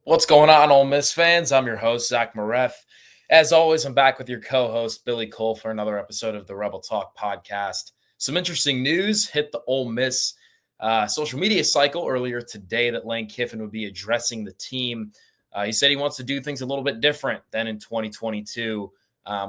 What's going on, Ole Miss fans? I'm your host, Zach Mareth. As always, I'm back with your co-host, Billy Cole, for another episode of the Rebel Talk podcast. Some interesting news hit the Ole Miss social media cycle earlier today that Lane Kiffin would be addressing the team. He said he wants to do things a little bit different than in 2022,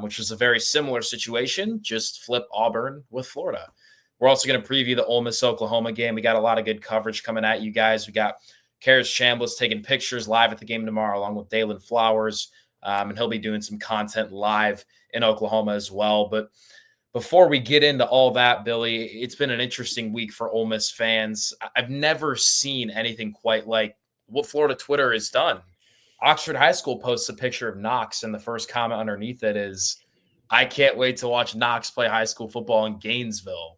which was a very similar situation, just flip Auburn with Florida. We're also going to preview the Ole Miss-Oklahoma game. We got a lot of good coverage coming at you guys. We got Karis Chambliss taking pictures live at the game tomorrow, along with Dalen Flowers, and he'll be doing some content live in Oklahoma as well. But before we get into all that, Billy, it's been an interesting week for Ole Miss fans. I've never seen anything quite like what Florida Twitter has done. Oxford High School posts a picture of Knox, and the first comment underneath it is, "I can't wait to watch Knox play high school football in Gainesville."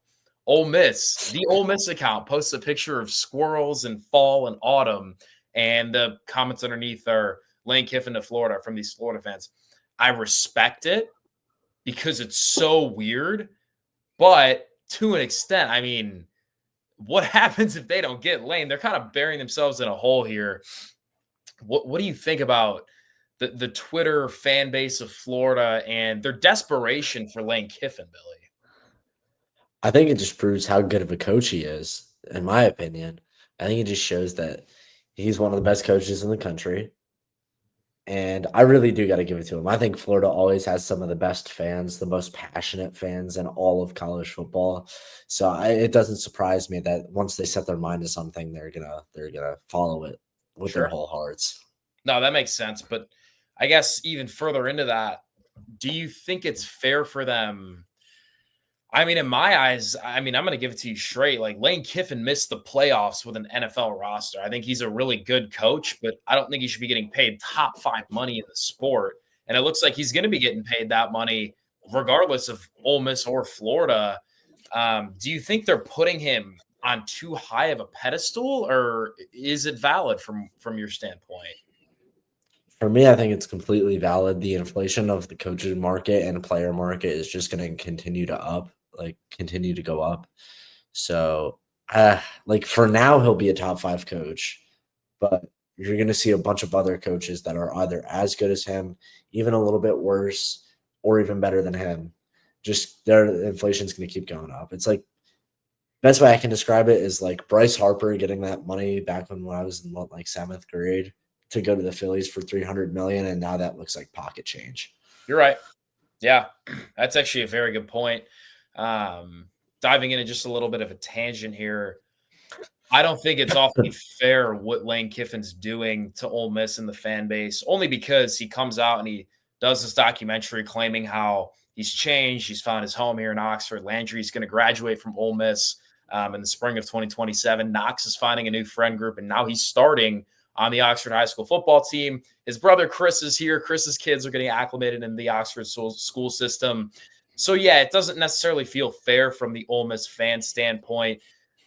Ole Miss, the Ole Miss account, posts a picture of squirrels in fall and autumn, and the comments underneath are Lane Kiffin to Florida from these Florida fans. I respect it because it's so weird, but to an extent, I mean, what happens if they don't get Lane? They're kind of burying themselves in a hole here. What do you think about the Twitter fan base of Florida and their desperation for Lane Kiffin, Billy? I think it just proves how good of a coach he is, in my opinion. I think it just shows that he's one of the best coaches in the country. And I really do got to give it to him. I think Florida always has some of the best fans, the most passionate fans in all of college football. So it doesn't surprise me that once they set their mind to something, they're gonna follow it with their Sure. whole hearts. No, that makes sense. But I guess even further into that, do you think it's fair for them? I mean, in my eyes, I'm going to give it to you straight. Like, Lane Kiffin missed the playoffs with an NFL roster. I think he's a really good coach, but I don't think he should be getting paid top 5 money in the sport. And it looks like he's going to be getting paid that money regardless of Ole Miss or Florida. Do you think they're putting him on too high of a pedestal, or is it valid from your standpoint? For me, I think it's completely valid. The inflation of the coaching market and player market is just going to continue to go up. So, like for now, he'll be a top 5 coach, but you're going to see a bunch of other coaches that are either as good as him, even a little bit worse, or even better than him. Just their inflation's going to keep going up. It's like best way I can describe it is like Bryce Harper getting that money back when I was in like 7th grade to go to the Phillies for $300 million, and now that looks like pocket change. You're right. Yeah, that's actually a very good point. Diving into just a little bit of a tangent here, I don't think it's awfully fair what Lane Kiffin's doing to Ole Miss and the fan base, only because he comes out and he does this documentary claiming how he's changed. He's found his home here in Oxford. Landry's going to graduate from Ole Miss in the spring of 2027. Knox is finding a new friend group, and now he's starting on the Oxford High School football team. His brother Chris is here. Chris's kids are getting acclimated in the Oxford school system. So, yeah, it doesn't necessarily feel fair from the Ole Miss fan standpoint,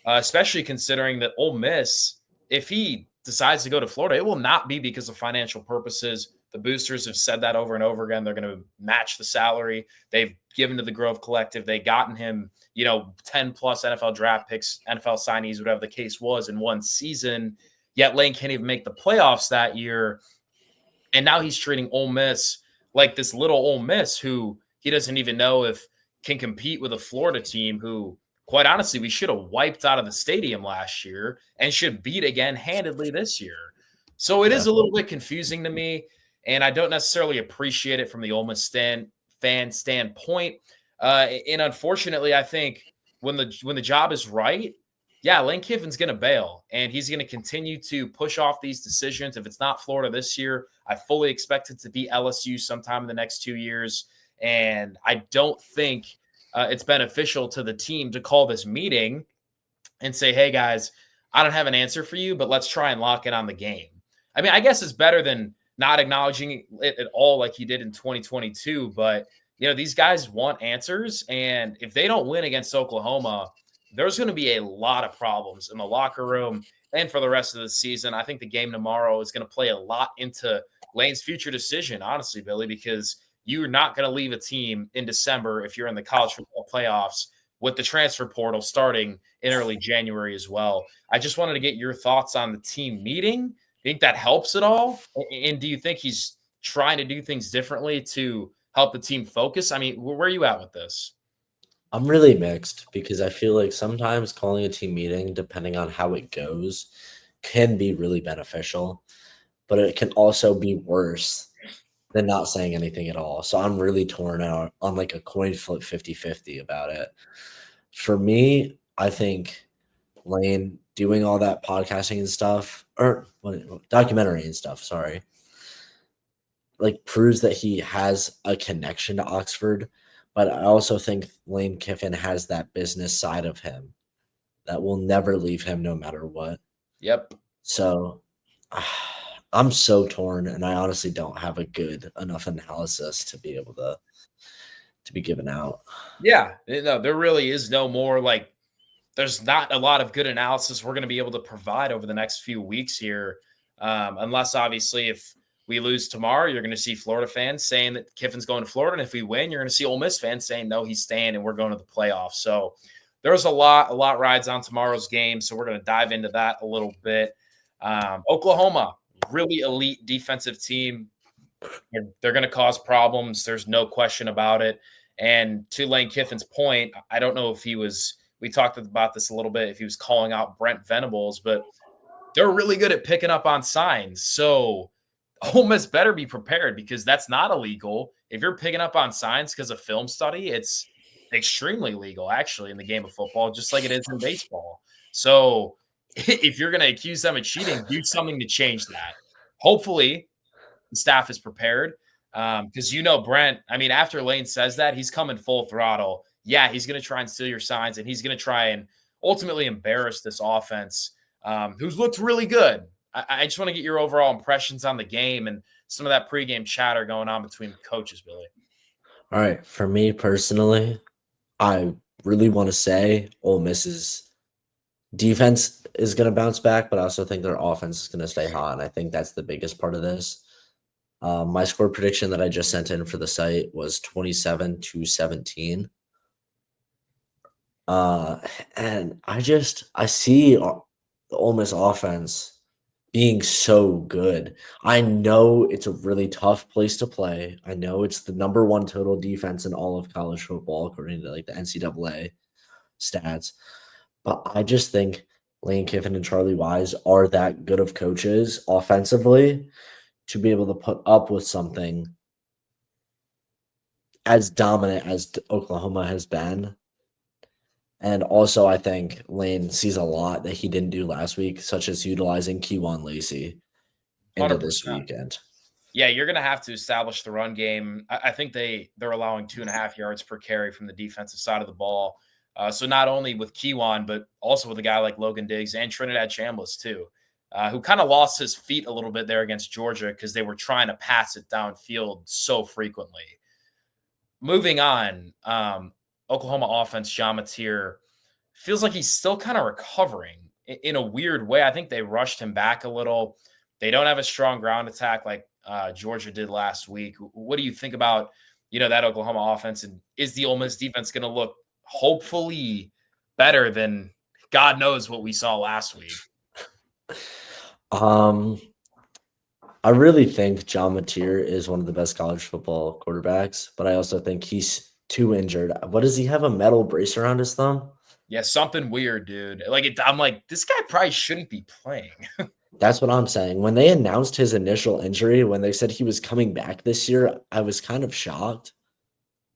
especially considering that Ole Miss, if he decides to go to Florida, it will not be because of financial purposes. The boosters have said that over and over again. They're going to match the salary they've given to the Grove Collective. They've gotten him, 10-plus NFL draft picks, NFL signees, whatever the case was, in one season. Yet Lane can't even make the playoffs that year. And now he's treating Ole Miss like this little Ole Miss who he doesn't even know if can compete with a Florida team who, quite honestly, we should have wiped out of the stadium last year and should beat again handedly this year. So it is a little bit confusing to me, and I don't necessarily appreciate it from the Ole Miss fan standpoint. And unfortunately, I think when the job is right, yeah, Lane Kiffin's going to bail, and he's going to continue to push off these decisions. If it's not Florida this year, I fully expect it to be LSU sometime in the next 2 years. And I don't think it's beneficial to the team to call this meeting and say, hey, guys, I don't have an answer for you, but let's try and lock in on the game. I mean, I guess it's better than not acknowledging it at all like he did in 2022. But, these guys want answers. And if they don't win against Oklahoma, there's going to be a lot of problems in the locker room and for the rest of the season. I think the game tomorrow is going to play a lot into Lane's future decision, honestly, Billy, because you're not going to leave a team in December if you're in the college football playoffs with the transfer portal starting in early January as well. I just wanted to get your thoughts on the team meeting think that helps at all? And do you think he's trying to do things differently to help the team focus? I mean, where are you at with this? I'm really mixed because I feel like sometimes calling a team meeting, depending on how it goes, can be really beneficial, but it can also be worse than not saying anything at all. So I'm really torn out on like a coin flip 50-50 about it. For me, I think Lane doing all that podcasting and stuff, or what, documentary and stuff, sorry, like proves that he has a connection to Oxford. But I also think Lane Kiffin has that business side of him that will never leave him no matter what. Yep. So I'm so torn, and I honestly don't have a good enough analysis to be able to be given out. Yeah. No, there really is no more like there's not a lot of good analysis we're going to be able to provide over the next few weeks here. Unless obviously if we lose tomorrow, you're going to see Florida fans saying that Kiffin's going to Florida. And if we win, you're going to see Ole Miss fans saying, no, he's staying and we're going to the playoffs. So there's a lot rides on tomorrow's game. So we're going to dive into that a little bit. Oklahoma, really elite defensive team. They're going to cause problems. There's no question about it. And to Lane Kiffin's point, I don't know if we talked about this a little bit, if he was calling out Brent Venables, but they're really good at picking up on signs. So Ole Miss better be prepared because that's not illegal. If you're picking up on signs because of film study, it's extremely legal, actually, in the game of football, just like it is in baseball. So if you're going to accuse them of cheating, do something to change that. Hopefully, the staff is prepared because Brent. I mean, after Lane says that, he's coming full throttle. Yeah, he's going to try and steal your signs, and he's going to try and ultimately embarrass this offense, who's looked really good. I just want to get your overall impressions on the game and some of that pregame chatter going on between the coaches, Billy. All right, for me personally, I really want to say Ole Miss's defense is going to bounce back, but I also think their offense is going to stay hot, and I think that's the biggest part of this. My score prediction that I just sent in for the site was 27-17. And I see the Ole Miss offense being so good. I know it's a really tough place to play. I know it's the number one total defense in all of college football, according to like the NCAA stats. But I just think Lane Kiffin and Charlie Wise are that good of coaches offensively to be able to put up with something as dominant as Oklahoma has been. And also, I think Lane sees a lot that he didn't do last week, such as utilizing Kewan Lacey into this 100%. weekend. Yeah, you're going to have to establish the run game. I think they're allowing 2.5 yards per carry from the defensive side of the ball. So not only with Kewan, but also with a guy like Logan Diggs and Trinidad Chambliss too, who kind of lost his feet a little bit there against Georgia because they were trying to pass it downfield so frequently. Moving on, Oklahoma offense, John Mateer, feels like he's still kind of recovering in a weird way. I think they rushed him back a little. They don't have a strong ground attack like Georgia did last week. What do you think about, that Oklahoma offense? And is the Ole Miss defense going to look hopefully better than God knows what we saw last week? I really think John Mateer is one of the best college football quarterbacks, but I also think he's too injured. What does he have, a metal brace around his thumb? Yeah, something weird, dude. I'm like, this guy probably shouldn't be playing. That's what I'm saying. When they announced his initial injury, when they said he was coming back this year, I was kind of shocked.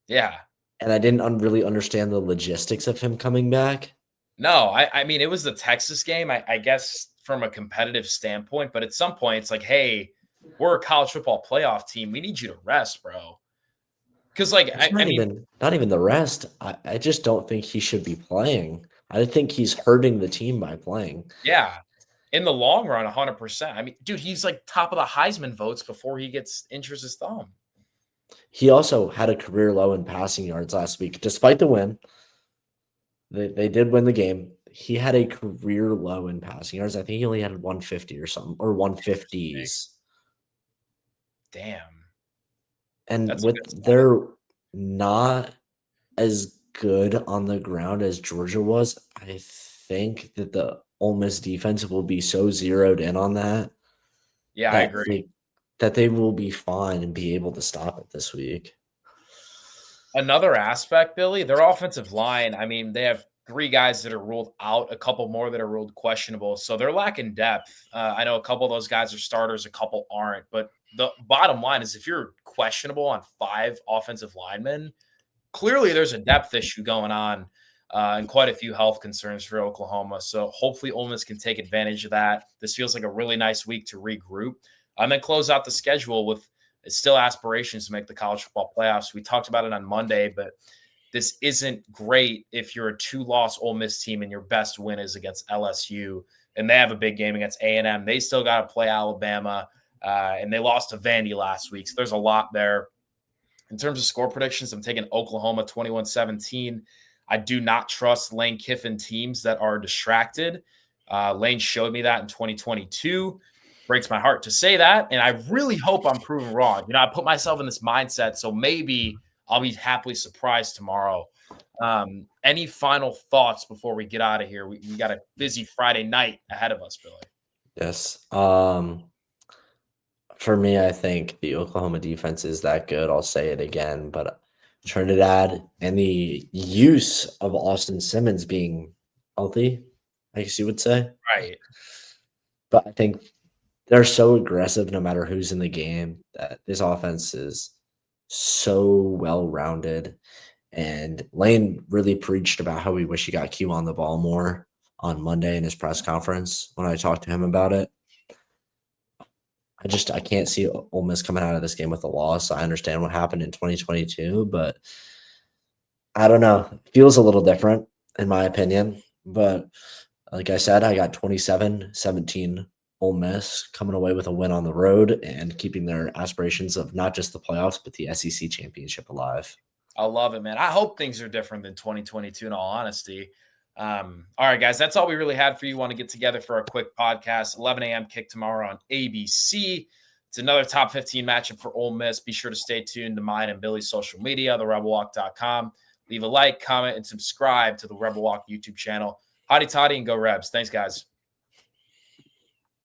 Yeah. And I didn't really understand the logistics of him coming back. No, I mean, it was the Texas game, I guess, from a competitive standpoint. But at some point, it's like, hey, we're a college football playoff team. We need you to rest, bro. Because, It's I mean, not even the rest. I just don't think he should be playing. I think he's hurting the team by playing. yeah, in the long run, 100%. I mean, dude, he's like top of the Heisman votes before he injures his thumb. He also had a career low in passing yards last week, despite the win. They did win the game. He had a career low in passing yards. I think he only had 150 or something, or 150s. Damn. And That's a good they're not as good on the ground as Georgia was, I think that the Ole Miss defense will be so zeroed in on that Yeah, I that agree. they will be fine and be able to stop it this week. Another aspect, Billy, their offensive line, I mean, they have 3 guys that are ruled out, a couple more that are ruled questionable, so they're lacking depth. I know a couple of those guys are starters, a couple aren't, but the bottom line is if you're questionable on 5 offensive linemen, clearly there's a depth issue going on, and quite a few health concerns for Oklahoma, so hopefully Ole Miss can take advantage of that. This feels like a really nice week to regroup, and then close out the schedule with it's still aspirations to make the college football playoffs. We talked about it on Monday, but this isn't great if you're a 2-loss Ole Miss team and your best win is against LSU, and they have a big game against A&M. They still got to play Alabama, and they lost to Vandy last week, so there's a lot there. In terms of score predictions, I'm taking Oklahoma 21-17. I do not trust Lane Kiffin teams that are distracted. Lane showed me that in 2022. Breaks my heart to say that, and I really hope I'm proven wrong. You know, I put myself in this mindset, so maybe I'll be happily surprised tomorrow. Any final thoughts before we get out of here? We got a busy Friday night ahead of us, Billy. Yes. For me, I think the Oklahoma defense is that good. I'll say it again, but Trinidad and the use of Austin Simmons being healthy, I guess you would say. Right. But I think they're so aggressive no matter who's in the game that this offense is so well rounded. And Lane really preached about how we wish he got Q on the ball more on Monday in his press conference when I talked to him about it. I can't see Ole Miss coming out of this game with a loss. I understand what happened in 2022, but I don't know. It feels a little different in my opinion. But like I said, I got 27-17 Ole Miss coming away with a win on the road and keeping their aspirations of not just the playoffs, but the SEC championship alive. I love it, man. I hope things are different than 2022, in all honesty. All right, guys, that's all we really had for you. Want to get together for a quick podcast. 11 a.m. kick tomorrow on ABC. It's another top 15 matchup for Ole Miss. Be sure to stay tuned to mine and Billy's social media, therebelwalk.com. Leave a like, comment, and subscribe to the Rebel Walk YouTube channel. Hotty toddy and go Rebs. Thanks, guys.